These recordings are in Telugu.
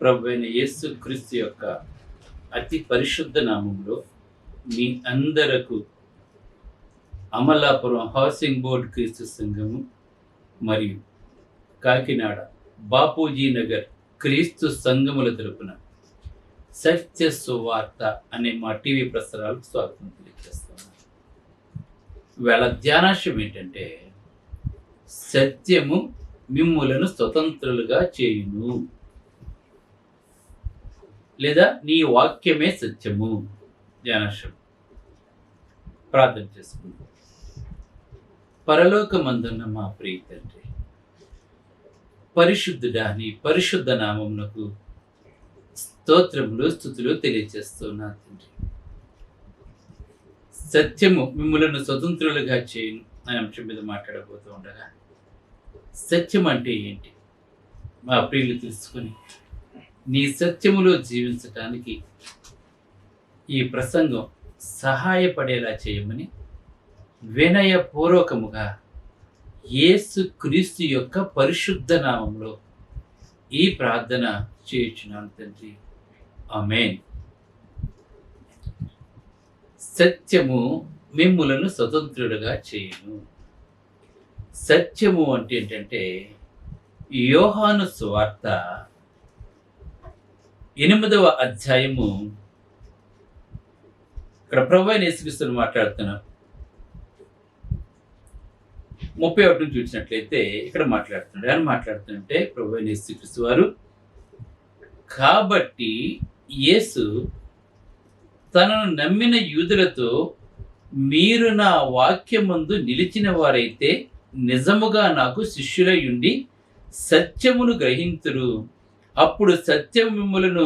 ప్రభువైన యేసు క్రీస్తు యొక్క అతి పరిశుద్ధ నామంలో మీ అందరకు అమలాపురం హౌసింగ్ బోర్డ్ క్రీస్తు సంఘము మరియు కాకినాడ బాపూజీ నగర్ క్రీస్తు సంఘముల తరపున సత్య సువార్త అనే మా టీవీ ప్రసారాలకు స్వాగతం తెలియజేస్తున్నాను. ఇవాళ ధ్యానాంశం ఏంటంటే సత్యము మిమ్ములను స్వతంత్రులుగా చేయును, లేదా నీ వాక్యమే సత్యము. ధ్యానాంశం ప్రార్థన చేసుకుందాం. పరలోకమందున్న మా ప్రియ తండ్రి, పరిశుద్ధుడా నీ పరిశుద్ధ నామమునకు స్తోత్రములు స్తుతులు తెలియజేస్తున్నా తండ్రి. సత్యము మిమ్ములను స్వతంత్రులుగా చేయును అనే అంశం మీద మాట్లాడబోతూ ఉండగా, సత్యం అంటే ఏంటి మా ప్రియులు తెలుసుకొని నీ సత్యములో జీవించటానికి ఈ ప్రసంగం సహాయపడేలా చేయమని వినయపూర్వకముగా యేసు క్రీస్తు యొక్క పరిశుద్ధ నామంలో ఈ ప్రార్థన చేయుచున్నాను తండ్రి. ఆమేన్. సత్యము మిమ్ములను స్వతంత్రులుగా చేయును. సత్యము అంటే ఏంటంటే, యోహాను సువార్త 8వ అధ్యాయము, ఇక్కడ ప్రభువైన యేసుక్రీస్తును మాట్లాడుతున్నాం. 31 నుంచి చూసినట్లయితే ఇక్కడ మాట్లాడుతున్నాడు. ఆయన మాట్లాడుతుంటే ప్రభువైన యేసుక్రీస్తు వారు, కాబట్టి యేసు తనను నమ్మిన యూదులతో, మీరు నా వాక్యమందు నిలిచిన వారైతే నిజముగా నాకు శిష్యులై ఉండి సత్యమును గ్రహింతురు, అప్పుడు సత్యం మిమ్ములను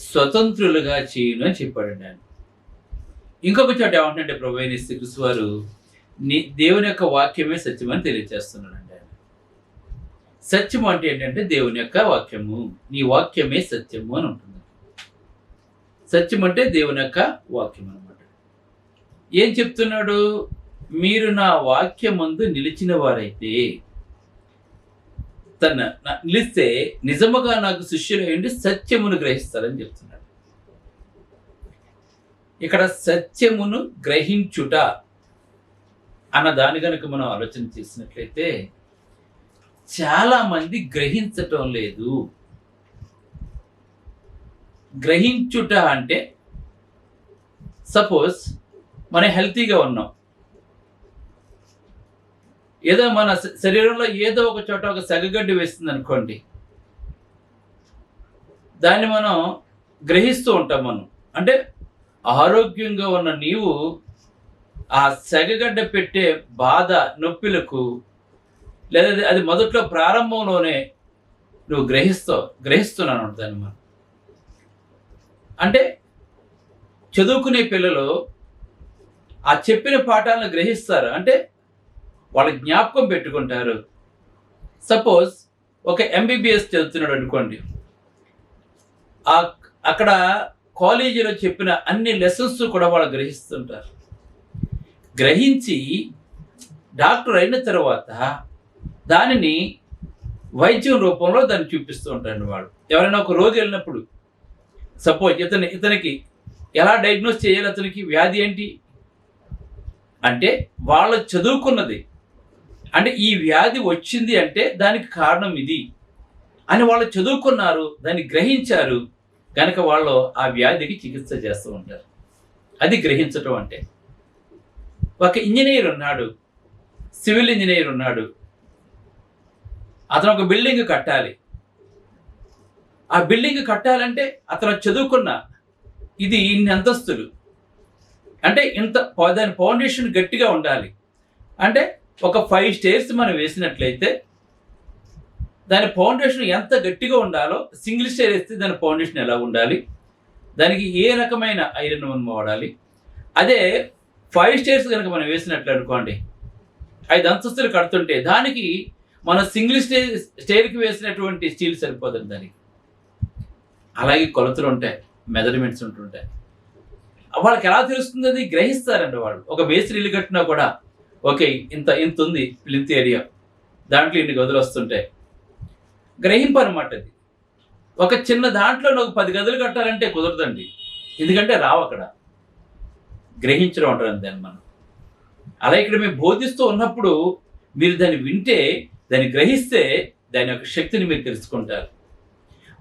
స్వతంత్రులుగా చేయును అని చెప్పాడు. ఆయన ఇంకొక చోట ఏమంటే ప్రభువైన యేసుక్రీస్తు వారు నీ దేవుని యొక్క వాక్యమే సత్యం అని తెలియజేస్తున్నాడండి. ఆయన సత్యము అంటే ఏంటంటే దేవుని యొక్క వాక్యము, నీ వాక్యమే సత్యము అని ఉంటుంది. సత్యం అంటే దేవుని యొక్క వాక్యం అనమాట. ఏం చెప్తున్నాడు? మీరు నా వాక్యమందు నిలిచిన వారైతే, నిలిస్తే నిజముగా నాకు శిష్యులు అయ్యండి సత్యమును గ్రహిస్తారని చెప్తున్నాడు. ఇక్కడ సత్యమును గ్రహించుట అన్న దాని కనుక మనం ఆలోచన చేసినట్లయితే, చాలా మంది గ్రహించటం లేదు. గ్రహించుట అంటే, సపోజ్ మనం హెల్తీగా ఉన్నాం, ఏదో మన శరీరంలో ఏదో ఒక చోట ఒక సెగగడ్డి వేస్తుంది అనుకోండి, దాన్ని మనం గ్రహిస్తూ ఉంటాం. మనం అంటే ఆరోగ్యంగా ఉన్న నీవు ఆ సెగగడ్డ పెట్టే బాధ నొప్పిలకు, లేదా అది మొదట్లో ప్రారంభంలోనే నువ్వు గ్రహిస్తున్నాను దాన్ని. మనం అంటే చదువుకునే పిల్లలు ఆ చెప్పిన పాఠాలను గ్రహిస్తారు, అంటే వాళ్ళు జ్ఞాపకం పెట్టుకుంటారు. సపోజ్ ఒక ఎంబీబీఎస్ చదువుతున్నాడు అనుకోండి, అక్కడ కాలేజీలో చెప్పిన అన్ని లెసన్స్ కూడా వాళ్ళు గ్రహిస్తుంటారు. గ్రహించి డాక్టర్ అయిన తర్వాత దానిని వైద్యం రూపంలో దాన్ని చూపిస్తూ ఉంటాడు. వాడు ఎవరైనా ఒక రోగి వెళ్ళినప్పుడు, సపోజ్ ఇతనికి ఎలా డయాగ్నోస్ చేయాలి, అతనికి వ్యాధి ఏంటి అంటే, వాళ్ళు చదువుకున్నది అంటే ఈ వ్యాధి వచ్చింది అంటే దానికి కారణం ఇది అని వాళ్ళు చదువుకున్నారు, దాన్ని గ్రహించారు కనుక వాళ్ళు ఆ వ్యాధికి చికిత్స చేస్తూ ఉంటారు. అది గ్రహించటం అంటే. ఒక ఇంజనీర్ ఉన్నాడు, సివిల్ ఇంజనీర్ ఉన్నాడు, అతను ఒక బిల్డింగ్ కట్టాలి. ఆ బిల్డింగ్ కట్టాలంటే అతను చదువుకున్న ఇది ఇన్ని అంతస్తులు అంటే దాని ఫౌండేషన్ గట్టిగా ఉండాలి. అంటే ఒక 5 స్టేర్స్ మనం వేసినట్లయితే దాని ఫౌండేషన్ ఎంత గట్టిగా ఉండాలో, సింగిల్ స్టేర్ వేస్తే దాని ఫౌండేషన్ ఎలా ఉండాలి, దానికి ఏ రకమైన ఐరన్ మనం వాడాలి. అదే 5 స్టేర్స్ కనుక మనం వేసినట్లు అనుకోండి, 5 అంతస్తులు కడుతుంటే దానికి మన సింగిల్ స్టేర్కి వేసినటువంటి స్టీల్ సరిపోతుంది దానికి. అలాగే కొలతలు ఉంటాయి, మెజర్మెంట్స్ ఉంటుంటాయి. వాళ్ళకి ఎలా తెలుస్తుంది? అది గ్రహిస్తారండి వాళ్ళు. ఒక మేస్త్రి ఇల్లు కట్టినా కూడా, ఓకే ఇంత ఉంది ప్లింత్ ఏరియా, దాంట్లో ఇన్ని గదులు వస్తుంటాయి, గ్రహింపు అనమాట అది. ఒక చిన్న దాంట్లో నువ్వు 10 గదులు కట్టాలంటే కుదరదండి. ఎందుకంటే రావు అక్కడ. గ్రహించడం అంటారు దాన్ని మనం. అలా ఇక్కడ మేము బోధిస్తూ ఉన్నప్పుడు మీరు దాన్ని వింటే, దాన్ని గ్రహిస్తే దాని యొక్క శక్తిని మీరు తెలుసుకుంటారు.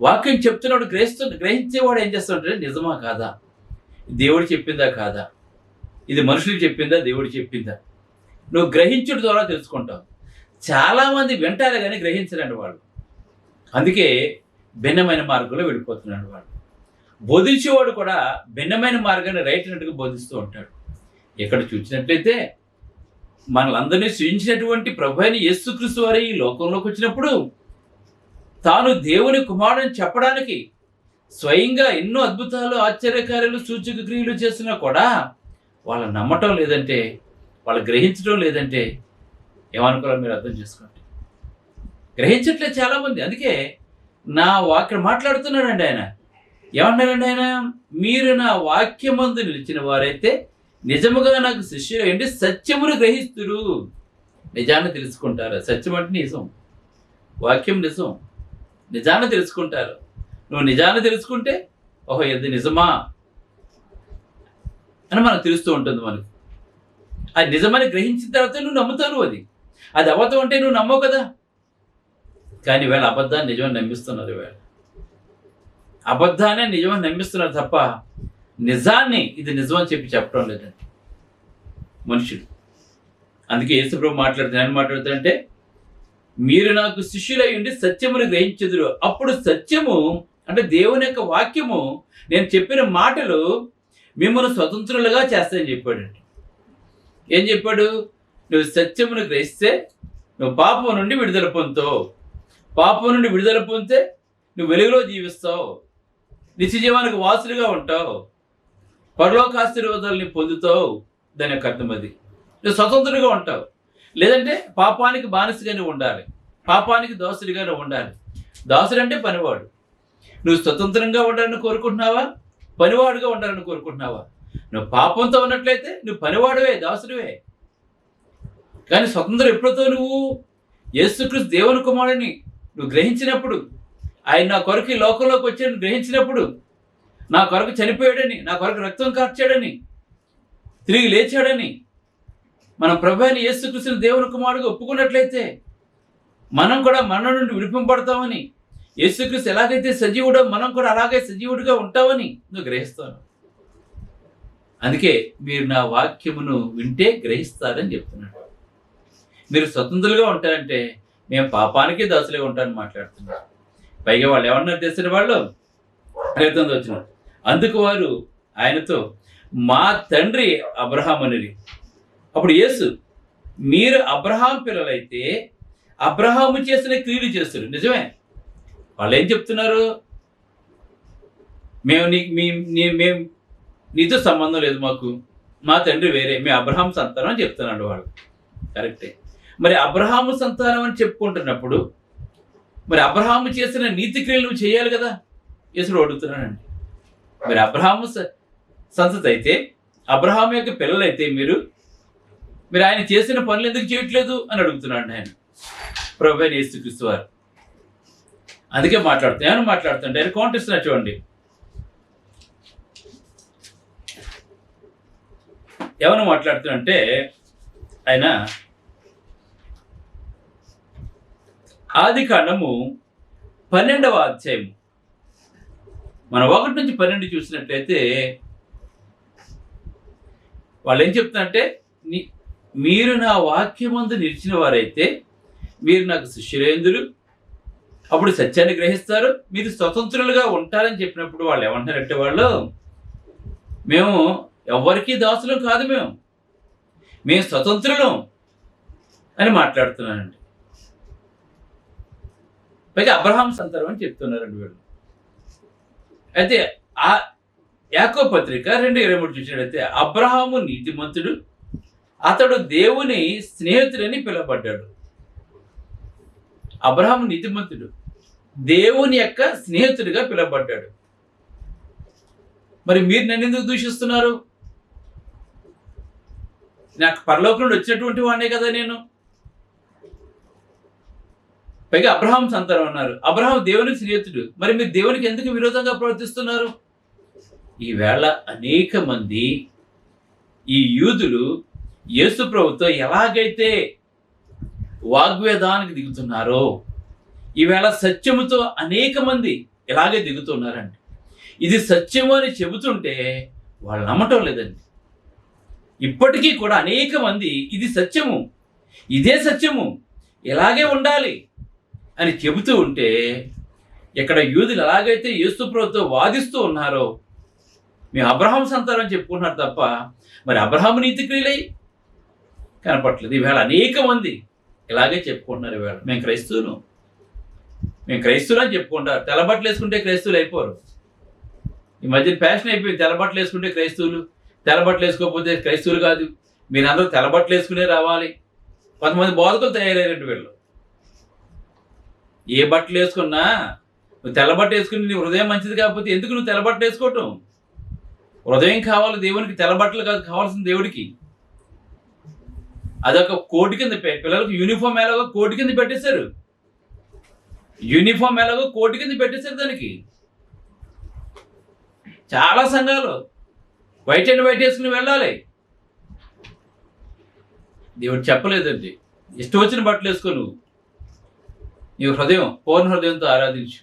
వాక్యం చెప్తున్నాడు, గ్రహించేవాడు ఏం చేస్తాడంటే నిజమా కాదా, దేవుడు చెప్పిందా కాదా, ఇది మనుషులు చెప్పిందా దేవుడు చెప్పిందా, నువ్వు గ్రహించడం ద్వారా తెలుసుకుంటావు. చాలామంది వింటారు కానీ గ్రహించరండి వాళ్ళు. అందుకే భిన్నమైన మార్గంలో వెళ్ళిపోతున్నాడు వాడు. బోధించేవాడు కూడా భిన్నమైన మార్గాన్ని రైట్ అన్నట్టుగా బోధిస్తూ ఉంటాడు. ఇక్కడ చూసినట్లయితే మనలందరినీ సృజించినటువంటి ప్రభు అయిన యేసుక్రీస్తు వారు ఈ లోకంలోకి వచ్చినప్పుడు తాను దేవుని కుమారుడని చెప్పడానికి స్వయంగా ఎన్నో అద్భుతాలు, ఆశ్చర్యకార్యాలు, సూచక క్రియలు చేసినా కూడా వాళ్ళ నమ్మటం లేదంటే, వాళ్ళు గ్రహించడం లేదంటే ఏమనుకోవాలో మీరు అర్థం చేసుకోండి. గ్రహించట్లేదు చాలామంది. అందుకే నా వాక్యం మాట్లాడుతున్నాడండి ఆయన. ఏమన్నారండి ఆయన? మీరు నా వాక్యమందు నిలిచిన వారైతే నిజముగా నాకు శిష్యులు ఏంటి, సత్యమును గ్రహిస్తురు, నిజాన్ని తెలుసుకుంటారు. సత్యం అంటే నిజం, వాక్యం నిజం, నిజాన్ని తెలుసుకుంటారు. నువ్వు నిజాన్ని తెలుసుకుంటే ఓహో ఇది నిజమా అని మనకు తెలుస్తూ ఉంటుంది. మనకు అది నిజమని గ్రహించిన తర్వాత నువ్వు నమ్ముతావు. అది అబద్ధం అంటే నువ్వు నమ్మవు కదా. కానీ వీళ్ళ అబద్ధాన్ని నిజమని నమ్మిస్తున్నారు. వీళ్ళు అబద్ధాన్ని నిజమని నమ్మిస్తున్నారు తప్ప నిజాన్ని ఇది నిజమని చెప్పడం లేదండి మనుషులు. అందుకే యేసుప్రభు మాట్లాడుతానంటే మీరు నాకు శిష్యులై ఉండి సత్యమును గ్రహించుదురు, అప్పుడు సత్యము అంటే దేవుని యొక్క వాక్యము, నేను చెప్పిన మాటలు మిమ్మల్ని స్వతంత్రులుగా చేస్తాయని చెప్పాడండి. ఏం చెప్పాడు? నువ్వు సత్యమును గ్రహిస్తే నువ్వు పాపం నుండి విడుదల పొందుతావు. పాపం నుండి విడుదల పొందితే నువ్వు వెలుగులో జీవిస్తావు, నిత్య జీవానికి వాసులుగా ఉంటావు, పరలోకాశీర్వాదాలని పొందుతావు. దాని యొక్క అర్థం అది. నువ్వు స్వతంత్రుడిగా ఉంటావు. లేదంటే పాపానికి బానిసగానే ఉండాలి, పాపానికి దోసుడిగానే ఉండాలి. దాసుడు అంటే పనివాడు. నువ్వు స్వతంత్రంగా ఉండాలని కోరుకుంటున్నావా, పనివాడుగా ఉండాలని కోరుకుంటున్నావా? నువ్వు పాపంతో ఉన్నట్లయితే నువ్వు పనివాడువే, దాసుడివే. కానీ స్వతంత్రం ఎప్పుడుతో నువ్వు యేసుక్రీస్తు దేవుని కుమారుడిని నువ్వు గ్రహించినప్పుడు, ఆయన నా కొరకు ఈ లోకంలోకి వచ్చాడని గ్రహించినప్పుడు, నా కొరకు చనిపోయాడని, నా కొరకు రక్తం కార్చాడని, తిరిగి లేచాడని మనం ప్రభు అయిన యేసుక్రీస్తుని దేవుని కుమారుడిగా ఒప్పుకున్నట్లయితే మనం కూడా మరణం నుండి విడిపింపబడతామని, యేసుక్రీస్తు ఎలాగైతే సజీవుడో మనం కూడా అలాగే సజీవుడిగా ఉంటామని నువ్వు గ్రహిస్తాను. అందుకే మీరు నా వాక్యమును వింటే గ్రహిస్తారని చెప్తున్నాడు. మీరు స్వతంత్రులుగా ఉంటారంటే మేము పాపానికి దాసులుగా ఉంటారని మాట్లాడుతున్నారు. పైగా వాళ్ళు ఏమన్నారు తెలిసిన వాళ్ళు 19 వచ్చిన అందుకు వారు ఆయనతో మా తండ్రి అబ్రహాం అనేది. అప్పుడు యేసు మీరు అబ్రహాం పిల్లలైతే అబ్రహాము చేసిన క్రియలు చేస్తారు. నిజమే. వాళ్ళు ఏం చెప్తున్నారు? మేము నీతో సంబంధం లేదు, మా తండ్రి వేరే, మేము అబ్రహాం సంతానం అని చెప్తున్నాడు వాళ్ళు. కరెక్టే. మరి అబ్రహాము సంతానం అని చెప్పుకుంటున్నప్పుడు మరి అబ్రహాము చేసిన నీతి క్రియలు నువ్వు చేయాలి కదా. యేసుడు అడుగుతున్నానండి. మరి అబ్రహాము సంతతి అయితే, అబ్రహాము యొక్క పిల్లలైతే మీరు ఆయన చేసిన పనులు ఎందుకు చేయట్లేదు అని అడుగుతున్నాడు ఆయన ప్రభు అయిన యేసుక్రీస్తు వారు. అందుకే ఏమని మాట్లాడుతుంటే ఆయన కాంటెక్స్ట్ చూడండి. ఏమని మాట్లాడుతుంటే ఆయన ఆదికాండము 12వ అధ్యాయం మనం 1 నుంచి 12 చూసినట్లయితే వాళ్ళు ఏం చెప్తున్నారంటే మీరు నా వాక్యమందు నిలిచిన వారైతే మీరు నాకు శిష్యులైందురు, అప్పుడు సత్యాన్ని గ్రహిస్తారు, మీరు స్వతంత్రులుగా ఉంటారని చెప్పినప్పుడు వాళ్ళు ఏమంటారంటే వాళ్ళు మేము ఎవరికీ దాసులం కాదు, మేము స్వతంత్రులం అని మాట్లాడుతున్నానండి. పైగా అబ్రహాం సంతానం అని చెప్తున్నారండి వీళ్ళు. అయితే ఆ యాకోబు పత్రిక 2:23 చూసినట్లయితే అబ్రహాము నీతిమంతుడు, అతడు దేవుని స్నేహితుడని పిలువబడ్డాడు. అబ్రహాము నీతిమంతుడు, దేవుని యొక్క స్నేహితుడిగా పిలువబడ్డాడు. మరి మీరు నన్ను ఎందుకు దూషిస్తున్నారు? నాకు పరలోకం నుండి వచ్చినటువంటి వాడినే కదా నేను. పైగా అబ్రహాం సంతానం అన్నారు. అబ్రహాం దేవునికి స్నేహితుడు. మరి మీరు దేవునికి ఎందుకు విరోధంగా ప్రవర్తిస్తున్నారు? ఈవేళ అనేక మంది ఈ యూదులు యేసు ప్రభుతో ఎలాగైతే వాగ్వేదానికి దిగుతున్నారో ఈవేళ సత్యముతో అనేక మంది ఇలాగే దిగుతున్నారండి. ఇది సత్యము అని చెబుతుంటే వాళ్ళు నమ్మటం లేదండి. ఇప్పటికీ కూడా అనేక మంది ఇది సత్యము, ఇదే సత్యము, ఇలాగే ఉండాలి అని చెబుతూ ఉంటే ఇక్కడ యూదులు ఎలాగైతే యేసు ప్రభుతో వాదిస్తూ ఉన్నారో మేము అబ్రహాం సంతానం చెప్పుకుంటున్నారు తప్ప మరి అబ్రహాము నీతి క్రియలై కనపట్లేదు. ఈవేళ అనేక మంది ఇలాగే చెప్పుకుంటున్నారు. ఈవేళ మేము క్రైస్తవులు అని చెప్పుకుంటారు. తెల్లబట్టలు వేసుకుంటే క్రైస్తవులు అయిపోరు. ఈ మధ్యన ఫ్యాషన్ అయిపోయింది. తెల్లబట్టలు వేసుకుంటే క్రైస్తవులు, తెల్లబట్టలు వేసుకోకపోతే క్రైస్తవులు కాదు, మీరందరూ తెల్లబట్టలు వేసుకునే రావాలి. కొంతమంది బోధకులు తయారయ్యారంటే వీళ్ళు. ఏ బట్టలు వేసుకున్నా నువ్వు తెల్లబట్ట వేసుకుని నీ హృదయం మంచిది కాకపోతే ఎందుకు నువ్వు తెల్లబట్టలు వేసుకోవటం? హృదయం కావాలి దేవునికి, తెల్లబట్టలు కాదు కావాల్సిన దేవుడికి. అదొక కోటి కింద పిల్లలకు యూనిఫామ్ ఎలాగో కోటి కింద పెట్టేశారు. దానికి చాలా సంఘాలు వైట్ అండ్ వైట్ వేసుకుని వెళ్ళాలి. దేవుడు చెప్పలేదండి, ఇష్టం వచ్చిన బట్టలు వేసుకో, నువ్వు నీ హృదయం పూర్ణ హృదయంతో ఆరాధించు,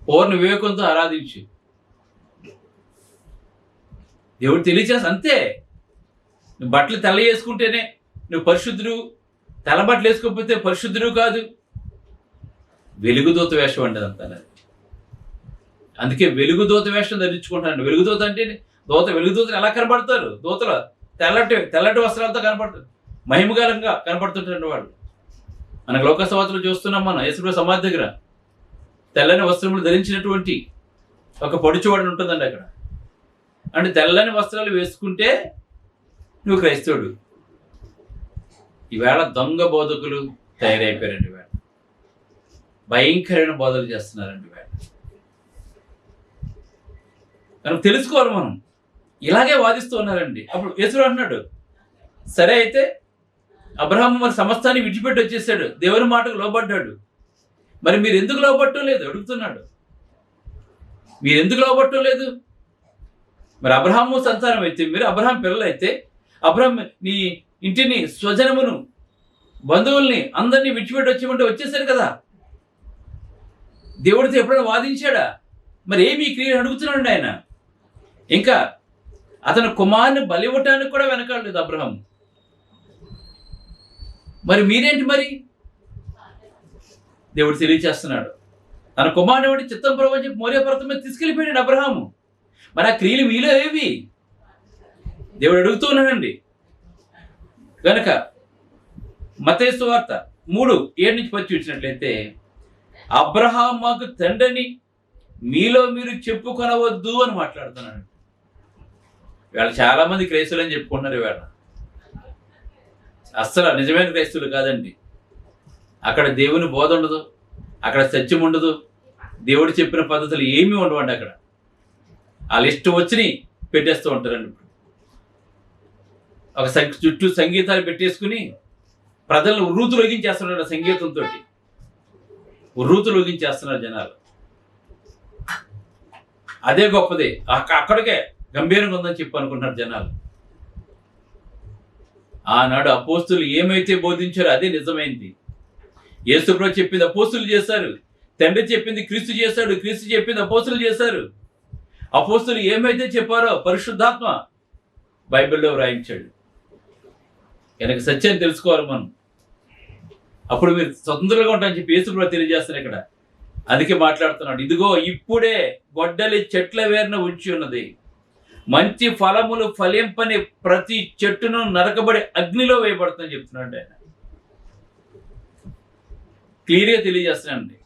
పూర్ణ వివేకంతో ఆరాధించు. దేవుడు తెలియచేసి అంతే. నువ్వు బట్టలు తెల్ల వేసుకుంటేనే నువ్వు పరిశుద్ధుడు, తెల్ల బట్టలు వేసుకోకపోతే పరిశుద్ధుడు కాదు. వెలుగుదూత వేషం అంటే అంతా. అందుకే వెలుగుదూత వేషం ధరించుకుంటాను. వెలుగుదూత అంటే వెలుగుదూతలు ఎలా కనబడతారు? దూతలు తెల్లటి వస్త్రాలతో కనపడతారు, మహిమగాలంగా కనపడుతుంటారు వాళ్ళు. మనకు లోకసవార్తలు చూస్తున్నాం. మనం యేసుప్రభు సమాధి దగ్గర తెల్లని వస్త్రములు ధరించినటువంటి ఒక పొడిచివాడు ఉంటుందండి అక్కడ. అంటే తెల్లని వస్త్రాలు వేసుకుంటే నువ్వు క్రైస్తవుడు. ఈవేళ దొంగ బోధకులు తయారైపోయారండి. ఈవేళ భయంకరమైన బోధలు చేస్తున్నారండి. ఈవేళ కనుక తెలుసుకోవాలి మనం. ఇలాగే వాదిస్తూ ఉన్నారండి. అప్పుడు యేసు అంటున్నాడు, సరే అయితే అబ్రహాము మరి సమస్తాన్ని విడిచిపెట్టి వచ్చేసాడు, దేవుని మాటకు లోబడ్డాడు. మరి మీరు ఎందుకు లోబట్టం లేదు అడుగుతున్నాడు. మీరు ఎందుకు లోబట్టం లేదు? మరి అబ్రహాము సంతానం అయితే, మీరు అబ్రహాం పిల్లలు అయితే, అబ్రహాం నీ ఇంటిని, స్వజనమును, బంధువుల్ని అందరినీ విడిచిపెట్టి వచ్చేమంటే వచ్చేసారు కదా. దేవుడితో ఎప్పుడైనా వాదించాడా? మరి ఏమి ఈ క్రియలు అడుగుతున్నాడు ఆయన. ఇంకా అతను కుమారుని బలి ఇవ్వటానికి కూడా వెనకాడలేదు అబ్రహాం. మరి మీరేంటి? మరి దేవుడు తెలియచేస్తున్నాడు, తన కుమారుని చిత్తం ప్రభు చెప్పి మోరియా పర్వతం మీద తీసుకెళ్ళిపోయాడు అబ్రహాము. మరి ఆ క్రియలు మీలో ఏవి? దేవుడు అడుగుతూ ఉన్నాడండి. కనుక మత్తయి సువార్త 3:7-10 చూసినట్లయితే, అబ్రహాం మాకు తండ్రిని మీలో మీరు చెప్పుకొనవద్దు అని మాట్లాడుతున్నాడు. ఇవాళ చాలా మంది క్రైస్తవులు అని చెప్పుకుంటున్నారు. ఇవాళ అస్సలు నిజమైన క్రైస్తవులు కాదండి. అక్కడ దేవుని బోధ ఉండదు, అక్కడ సత్యం ఉండదు, దేవుడు చెప్పిన పద్ధతులు ఏమీ ఉండవండి. అక్కడ వాళ్ళు ఇష్టం వచ్చి పెట్టేస్తూ ఉంటారండి. ఒక చుట్టూ సంగీతాలు పెట్టేసుకుని ప్రజలను ఉర్రూతులొగించేస్తున్నాడు. సంగీతంతో ఉర్రూతులొగించేస్తున్నారు జనాలు. అదే గొప్పది, అక్కడికే గంభీరంగా ఉందని చెప్పి అనుకుంటున్నారు జనాలు. ఆనాడు అపోస్తులు ఏమైతే బోధించారో అదే నిజమైంది. యేసుప్రభు చెప్పింది అపోస్తులు చేశారు, తండ్రి చెప్పింది క్రీస్తు చేశాడు, క్రీస్తు చెప్పింది అపోస్తులు చేశారు. అపోస్తులు ఏమైతే చెప్పారో పరిశుద్ధాత్మ బైబిల్లో వ్రాయించాడు. కనుక సత్యాన్ని తెలుసుకోవాలి మనం. అప్పుడు మీరు స్వతంత్రంగా ఉంటారని చెప్పి యేసుప్రభు తెలియజేస్తారు ఇక్కడ. అందుకే మాట్లాడుతున్నాడు, ఇదిగో ఇప్పుడే గొడ్డలి చెట్ల వేరున ఉంచి ఉన్నది, మంచి ఫలములు ఫలింపని ప్రతి చెట్టును నరకబడి అగ్నిలో వేయబడుతుందని చెప్తున్నాడు ఆయన. క్లియర్గా తెలియజేస్తున్నానండి.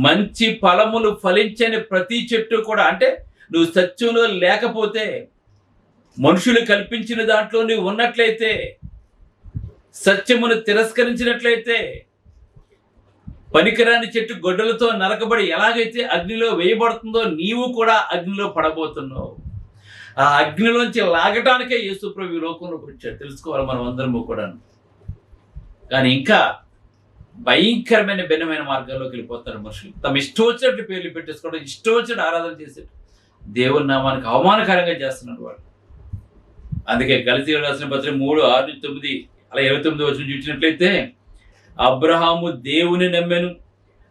మంచి ఫలములు ఫలించని ప్రతి చెట్టు కూడా, అంటే నువ్వు సత్యంలో లేకపోతే, మనుషులు కల్పించిన దాంట్లో నువ్వు ఉన్నట్లయితే, సత్యమును తిరస్కరించినట్లయితే, పనికిరాని చెట్టు గొడ్డలతో నరకబడి ఎలాగైతే అగ్నిలో వేయబడుతుందో నీవు కూడా అగ్నిలో పడబోతున్నావు. ఆ అగ్నిలోంచి లాగటానికే యేసుప్రభు ఈ లోకంలోకి వచ్చాడు. తెలుసుకోవాలి మనం అందరము కూడా. కానీ ఇంకా భయంకరమైన భిన్నమైన మార్గాల్లోకి వెళ్ళిపోతారు మనుషులు. తమ ఇష్టం వచ్చినట్టు పేర్లు పెట్టేసుకోవడం, ఇష్టం వచ్చినట్టు ఆరాధన చేసేట్టు దేవుని నామానికి అవమానకరంగా చేస్తున్నారు వాళ్ళు. అందుకే గలతీయులకు రాసిన పత్రిక 3:6-9 అలా 29 వచనం చూసినట్లయితే, అబ్రహాము దేవుని నమ్మెను,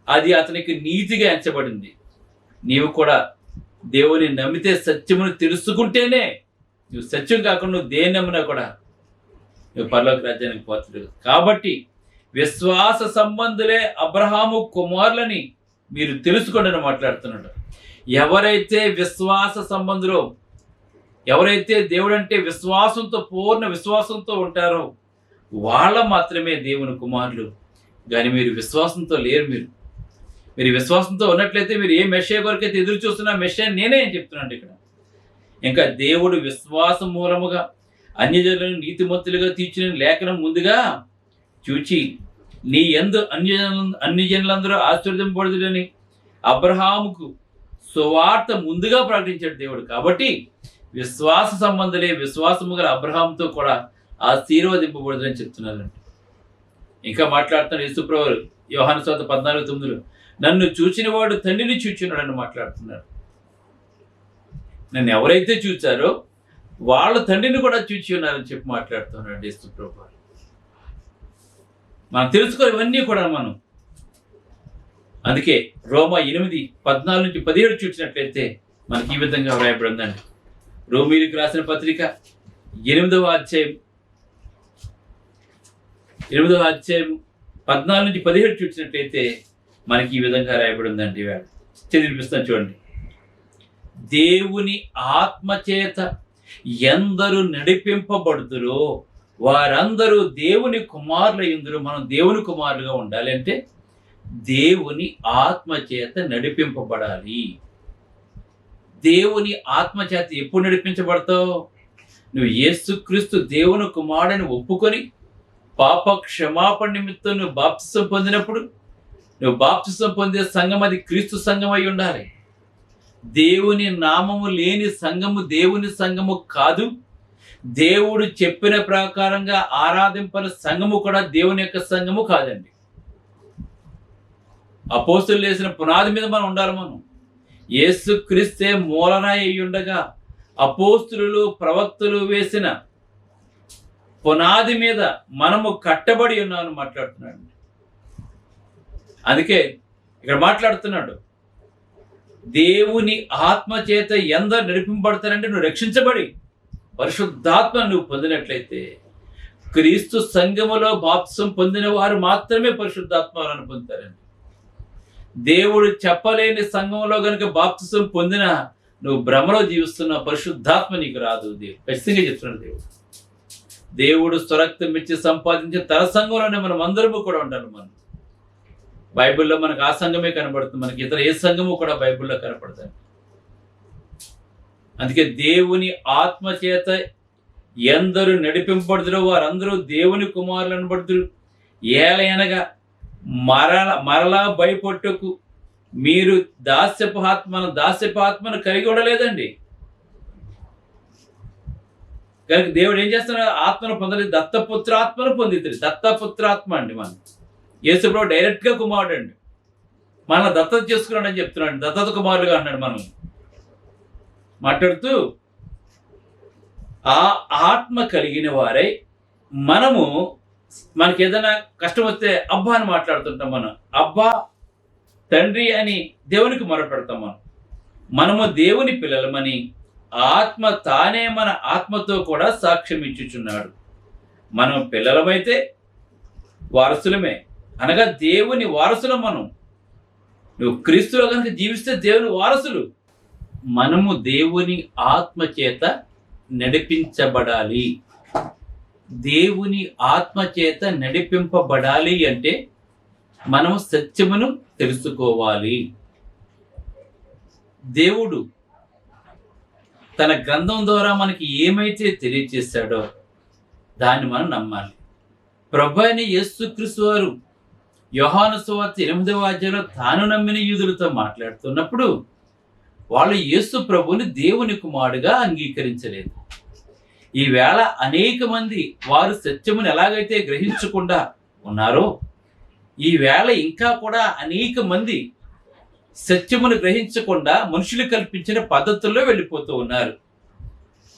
అది అతనికి నీతిగా ఎంచబడింది. నీవు కూడా దేవుని నమ్మితే సత్యమును తెలుసుకుంటేనే, నువ్వు సత్యం కాకుండా నువ్వు దేని నమ్మినా కూడా నువ్వు పరలోక రాజ్యానికి పోతాడు. కాబట్టి విశ్వాస సంబంధులే అబ్రహాము కుమారులని మీరు తెలుసుకోండి అని మాట్లాడుతున్నాడు. ఎవరైతే విశ్వాస సంబంధులో, ఎవరైతే దేవుడు అంటే విశ్వాసంతో, పూర్ణ విశ్వాసంతో ఉంటారో వాళ్ళ మాత్రమే దేవుని కుమారులు. కానీ మీరు విశ్వాసంతో లేరు. మీరు విశ్వాసంతో ఉన్నట్లయితే మీరు ఏ మెషియా కొరకైతే ఎదురు చూస్తున్నా మెషియా నేనే అని చెప్తున్నాను ఇక్కడ. ఇంకా దేవుడు విశ్వాసం మూలముగా అన్యజనులను నీతిమంతులుగా తీర్చిన లేఖనం ముందుగా చూచి నీ యందు అన్యజనులందరూ ఆశీర్వదింపబడుదురని అబ్రహాముకు సువార్త ముందుగా ప్రకటించాడు దేవుడు. కాబట్టి విశ్వాస సంబంధులే విశ్వాసము గల అబ్రహాముతో కూడా ఆశీర్వదింపబడుదని చెప్తున్నారండి. ఇంకా మాట్లాడుతున్నారు యేసుప్రభువు యోహాను సువార్త 14:9 నన్ను చూచిన వాడు తండ్రిని చూచున్నాడని మాట్లాడుతున్నారు. నన్ను ఎవరైతే చూచారో వాళ్ళ తండ్రిని కూడా చూచి ఉన్నారని చెప్పి మాట్లాడుతున్నాడు యేసుప్రభువు. మనం తెలుసుకో ఇవన్నీ కూడా మనం. అందుకే రోమా 8:14-17 చూసినట్లయితే మనకి ఈ విధంగా వ్రాయబడిందండి. రోమీయులకు రాసిన పత్రిక 8వ అధ్యాయం 14-17 చూసినట్లయితే మనకి ఈ విధంగా రాయబడిందండి. చదివిపిస్తాను చూడండి. దేవుని ఆత్మచేత ఎందరు నడిపింపబడుదురో వారందరూ దేవుని కుమారులయ్యుందురు. మనం దేవుని కుమారులుగా ఉండాలి అంటే దేవుని ఆత్మచేత నడిపింపబడాలి. దేవుని ఆత్మచేత ఎప్పుడు నడిపించబడతావు? నువ్వు యేసుక్రీస్తు దేవుని కుమారుడని ఒప్పుకొని పాప క్షమాపణ నిమిత్తం నువ్వు బాప్తిసం పొందినప్పుడు, నువ్వు బాప్తిసం పొందే సంఘం అది క్రీస్తు సంఘం అయి ఉండాలి. దేవుని నామము లేని సంఘము దేవుని సంఘము కాదు. దేవుడు చెప్పిన ప్రకారంగా ఆరాధింపని సంఘము కూడా దేవుని యొక్క సంఘము కాదండి. అపోస్తులు వేసిన పునాది మీద మనం ఉండాలి. మనం యేసుక్రీస్తే మూలరాయి అయి ఉండగా అపోస్తులు ప్రవక్తలు వేసిన పునాది మీద మనము కట్టబడి ఉన్నామని మాట్లాడుతున్నాడు. అందుకే ఇక్కడ మాట్లాడుతున్నాడు, దేవుని ఆత్మ చేత ఎందరు నడిపింపబడతారంటే నువ్వు రక్షించబడి పరిశుద్ధాత్మ నువ్వు పొందినట్లయితే, క్రీస్తు సంఘములో బాప్తిసం పొందిన వారు మాత్రమే పరిశుద్ధాత్మను పొందుతారండి. దేవుడు చెప్పలేని సంఘంలో కనుక బాప్తిసం పొందిన నువ్వు భ్రమలో జీవిస్తున్న పరిశుద్ధాత్మ నీకు రాదు. ఖచ్చితంగా చెప్తున్నాడు దేవుడు స్వరక్తం ఇచ్చి సంపాదించిన తన సంఘంలోనే మనం అందరము కూడా ఉండాలి. మనం బైబిల్లో మనకు ఆ సంఘమే కనబడుతుంది, మనకి ఇతర ఏ సంఘము కూడా బైబిల్లో కనపడతాయి. అందుకే దేవుని ఆత్మ చేత ఎందరు నడిపింపబడుదురో వారందరూ దేవుని కుమారులు అనబడుదురు. ఏలయనగా మరలా భయపట్టుకు మీరు దాస్యపు ఆత్మను కలిగి ఉండలేదండి. కనుక దేవుడు ఏం చేస్తున్నాడు? ఆత్మను పొందలేదు, దత్తపుత్రాత్మను పొందితుంది. దత్తపుత్రాత్మ అండి. మనం యేసుప్రభువు డైరెక్ట్గా కుమారుడు అండి. మన దత్తత చేసుకున్నాడు అని చెప్తున్నాడు. దత్తత కుమారులుగా అన్నాడు. మనం మాట్లాడుతూ ఆ ఆత్మ కలిగిన వారై మనకి ఏదైనా కష్టం వస్తే అబ్బా అని మాట్లాడుతుంటాం. మనం అబ్బా తండ్రి అని దేవునికి మొరపెడతాం. మనము దేవుని పిల్లలమని ఆత్మ తానే మన ఆత్మతో కూడా సాక్ష్యం ఇచ్చుచున్నాడు. మనం పిల్లలమైతే వారసులమే, అనగా దేవుని వారసులం. నువ్వు క్రీస్తులో కనుక జీవిస్తే దేవుని వారసులు. మనము దేవుని ఆత్మ చేత నడిపించబడాలి. దేవుని ఆత్మ చేత నడిపింపబడాలి అంటే మనము సత్యమును తెలుసుకోవాలి. దేవుడు తన గ్రంథం ద్వారా మనకి ఏమైతే తెలియజేశాడో దాన్ని మనం నమ్మాలి. ప్రభు అయిన యేసుక్రీస్తు వారు యోహాను సువార్త 8వ అధ్యాయంలో తాను నమ్మిన యూదులతో మాట్లాడుతున్నప్పుడు వాళ్ళు యేసు ప్రభువుని దేవుని కుమారుడుగా అంగీకరించలేదు. ఈవేళ అనేక మంది వారు సత్యమును ఎలాగైతే గ్రహించకుండా ఉన్నారో ఈవేళ ఇంకా కూడా అనేక మంది సత్యమును గ్రహించకుండా మనుషులు కల్పించిన పద్ధతుల్లో వెళ్ళిపోతూ ఉన్నారు.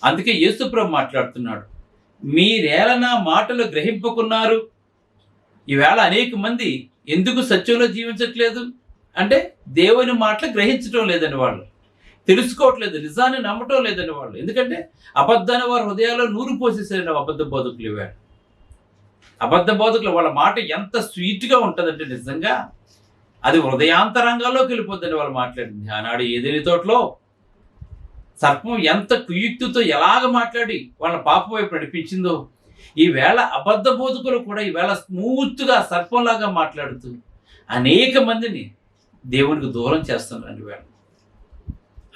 అందుకే యేసుప్రభు మాట్లాడుతున్నాడు, మీరేళ నా మాటలు గ్రహింపకున్నారు. ఈవేళ అనేక మంది ఎందుకు సత్యంలో జీవించట్లేదు అంటే దేవుని మాటలు గ్రహించడం లేదని వాళ్ళు, తెలుసుకోవట్లేదు, నిజాన్ని నమ్మటం లేదని వాళ్ళు. ఎందుకంటే అబద్ధాన్ని వారి హృదయాల్లో నూరు పోసేసారు అబద్ధ బోధకులు. ఈవేళ అబద్ధ బోధకులు వాళ్ళ మాట ఎంత స్వీట్గా ఉంటుందంటే నిజంగా అది హృదయాంతరంగాల్లోకి వెళ్ళిపోద్దని వాళ్ళు మాట్లాడింది. ఆనాడు ఏదేని తోటలో సర్పం ఎంత కుయుక్తితో ఎలాగ మాట్లాడి వాళ్ళ పాపం వైపు నడిపించిందో, ఈవేళ అబద్ధ బోధకులు కూడా ఈవేళ స్మూత్గా సర్పంలాగా మాట్లాడుతూ అనేక మందిని దేవునికి దూరం చేస్తున్నారు. ఈవేళ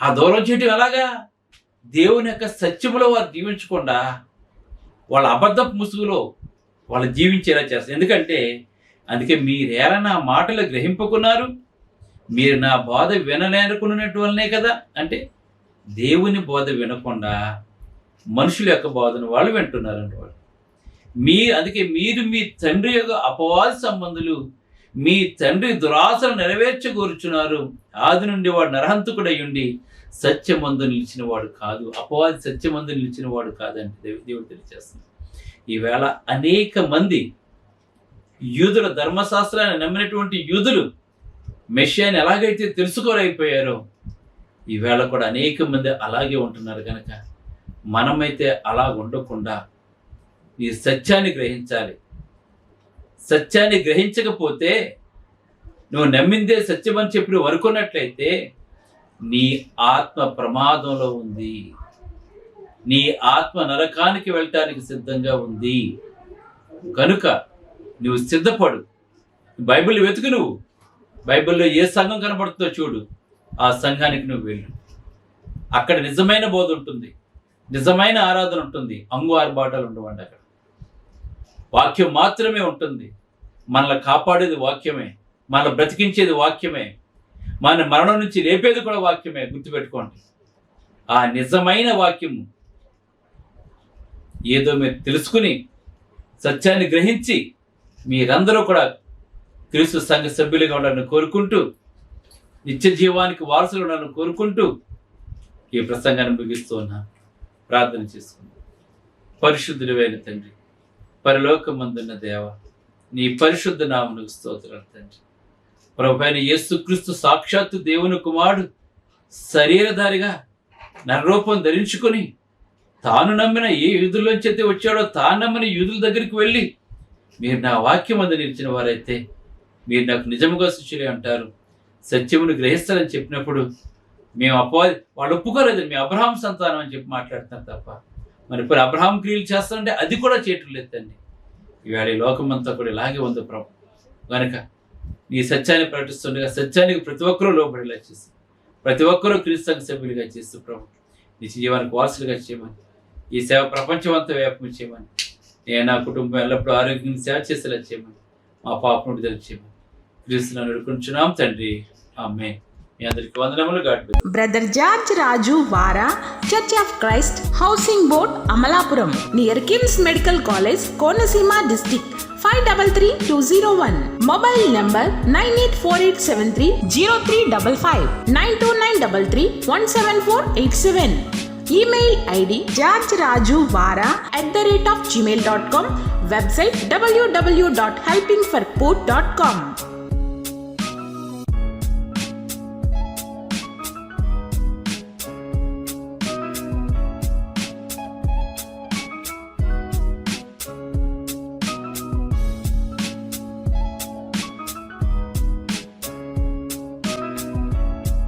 ఆ దూరం చేయటం ఎలాగా? దేవుని యొక్క సత్యములో వారు జీవించకుండా వాళ్ళ అబద్ధపు ముసుగులో వాళ్ళు జీవించేలా చేస్తారు. ఎందుకంటే అందుకే మీరేలా నా మాటలు గ్రహింపుకున్నారు, మీరు నా బోధ వినలేనుకున్నట్టు వల్లనే కదా. అంటే దేవుని బోధ వినకుండా మనుషుల యొక్క బోధను వాళ్ళు వింటున్నారంట. వాళ్ళు అందుకే మీరు మీ తండ్రి యొక్క అపవాది సంబంధులు, మీ తండ్రి దురాశలు నెరవేర్చగోరుచున్నారు. ఆది నుండి వాడు నరహంతకుడై ఉండి సత్యమందు నిలిచిన వాడు కాదు, అపవాది సత్యమందు నిలిచిన వాడు కాదండి దేవుడు తెలియజేస్తుంది. ఈవేళ అనేక మంది యూదుల ధర్మశాస్త్రాన్ని నమ్మినటువంటి యూదులు మెషియాని ఎలాగైతే తెలుసుకోలేకపోయారో ఈవేళ కూడా అనేక మంది అలాగే ఉంటున్నారు. కనుక మనమైతే అలా ఉండకుండా ఈ సత్యాన్ని గ్రహించాలి. సత్యాన్ని గ్రహించకపోతే నువ్వు నమ్మిందే సత్యం అని చెప్పి నువ్వు అనుకున్నట్లయితే నీ ఆత్మ ప్రమాదంలో ఉంది, నీ ఆత్మ నరకానికి వెళ్ళటానికి సిద్ధంగా ఉంది. కనుక నువ్వు సిద్ధపడు, బైబిల్ వెతుకు. నువ్వు బైబిల్లో ఏ సంఘం కనబడుతుందో చూడు, ఆ సంఘానికి నువ్వు వెళ్ళు. అక్కడ నిజమైన బోధ ఉంటుంది, నిజమైన ఆరాధన ఉంటుంది, అంగు ఆర్భాటాలు ఉండవండి. అక్కడ వాక్యం మాత్రమే ఉంటుంది. మనల్ని కాపాడేది వాక్యమే, మనల్ని బ్రతికించేది వాక్యమే, మన మరణం నుంచి లేపేది కూడా వాక్యమే. గుర్తుపెట్టుకోండి, ఆ నిజమైన వాక్యము ఏదో మీరు తెలుసుకుని సత్యాన్ని గ్రహించి మీరందరూ కూడా క్రీస్తు సంఘ సభ్యులుగా ఉండాలని కోరుకుంటూ, నిత్య జీవానికి వారసులు ఉండాలని కోరుకుంటూ ఈ ప్రసంగాన్ని ముగిస్తూ ఉన్నాను. ప్రార్థన చేసుకుందాం. పరిశుద్ధుడైన తండ్రి, పరలోకమందున్న దేవ, నీ పరిశుద్ధ నామమునకు స్తోత్రాలు తండ్రి. ప్రభువైన యేసుక్రీస్తు సాక్షాత్తు దేవుని కుమారుడు శరీరధారిగా నరరూపం ధరించుకొని తాను నమ్మిన ఏ యూదుల్లోంచి అయితే వచ్చాడో తాను నమ్మిన యూదుల దగ్గరికి వెళ్ళి, మీరు నా వాక్యం అందు నిలిచిన వారైతే మీరు నాకు నిజముగా శిష్యులే అంటారు, సత్యమును గ్రహిస్తారని చెప్పినప్పుడు మేము వాళ్ళు ఒప్పుకోలేదండి. మేము అబ్రహాం సంతానం అని చెప్పి మాట్లాడుతున్నారు తప్ప మరి ఇప్పుడు అబ్రహాం క్రియలు చేస్తారంటే అది కూడా చేయటం లేదండి. ఇవాళ ఈ లోకమంతా కూడా ఇలాగే ఉంది ప్రభు. కనుక నీ సత్యాన్ని ప్రకటిస్తుండగా సత్యానికి ప్రతి ఒక్కరూ లోబడేలా చేసి, ప్రతి ఒక్కరూ క్రీస్తు సంఘ సభ్యులుగా చేస్తూ ప్రభు నీ జీవానికి వారసులుగా చేయమని, ఈ సేవ ప్రపంచం అంతా వ్యాపకం చేయమని, నేను నా కుటుంబం ఎల్లప్పుడూ ఆరోగ్యం సేవ చేసేలా చేయమని, మా పాప నుండి తెలియచేయమని క్రీస్తును వేడుకుంటున్నాం తండ్రి, ఆమేన్. మీ అందరికీ వందనములు. బ్రదర్ జార్జ్ రాజు వారా, church of Christ, housing board, Amalapuram, near KIMS medical college, Konaseema district, 533201. Mobile number 9848730355, 92933174887. Email ID georgerajuvara@gmail.com. Website www.helpingforpoor.com.